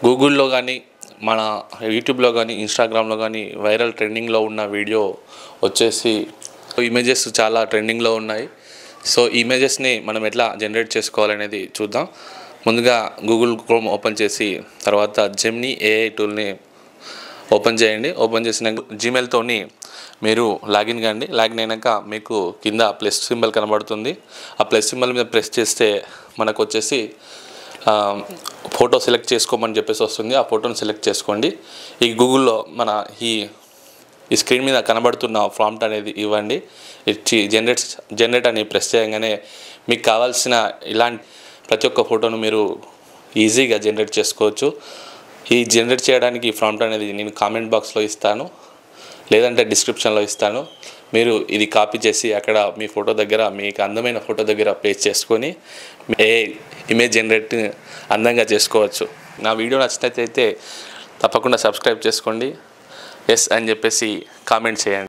గూగుల్లో కానీ మన యూట్యూబ్లో కానీ ఇన్స్టాగ్రామ్లో కానీ వైరల్ ట్రెండింగ్లో ఉన్న వీడియో వచ్చేసి ఇమేజెస్ చాలా ట్రెండింగ్లో ఉన్నాయి. సో ఇమేజెస్ని మనం ఎట్లా జనరేట్ చేసుకోవాలనేది చూద్దాం. ముందుగా గూగుల్ క్రోమ్ ఓపెన్ చేసి తర్వాత జెమినీ ఏఐ టూల్ని ఓపెన్ చేయండి. ఓపెన్ చేసిన జీమెయిల్తోని మీరు లాగిన్ కండి. లాగిన్ అయినాక మీకు కింద ప్లస్ సింబల్ కనబడుతుంది. ఆ ప్లస్ సింబల్ మీద ప్రెస్ చేస్తే మనకు వచ్చేసి ఫోటో సెలెక్ట్ చేసుకోమని చెప్పేసి వస్తుంది. ఆ ఫోటోని సెలెక్ట్ చేసుకోండి. ఈ గూగుల్లో మన ఈ స్క్రీన్ మీద కనబడుతున్న ప్రాంప్ట్ అనేది ఇవ్వండి. ఇచ్చి జనరేట్ అని ప్రెస్ చేయగానే మీకు కావాల్సిన ఇలాంటి ప్రతి ఒక్క ఫోటోను మీరు ఈజీగా జనరేట్ చేసుకోవచ్చు. ఈ జనరేట్ చేయడానికి ఈ ప్రాంప్ట్ అనేది నేను కామెంట్ బాక్స్లో ఇస్తాను, లేదంటే డిస్క్రిప్షన్లో ఇస్తాను. మీరు ఇది కాపీ చేసి అక్కడ మీ ఫోటో దగ్గర, మీకు అందమైన ఫోటో దగ్గర పేస్ట్ చేసుకొని ఇమేజ్ జనరేట్ అందంగా చేసుకోవచ్చు. నా వీడియో నచ్చినట్లయితే తప్పకుండా సబ్స్క్రైబ్ చేసుకోండి. ఎస్ అని చెప్పేసి కామెంట్ చేయండి.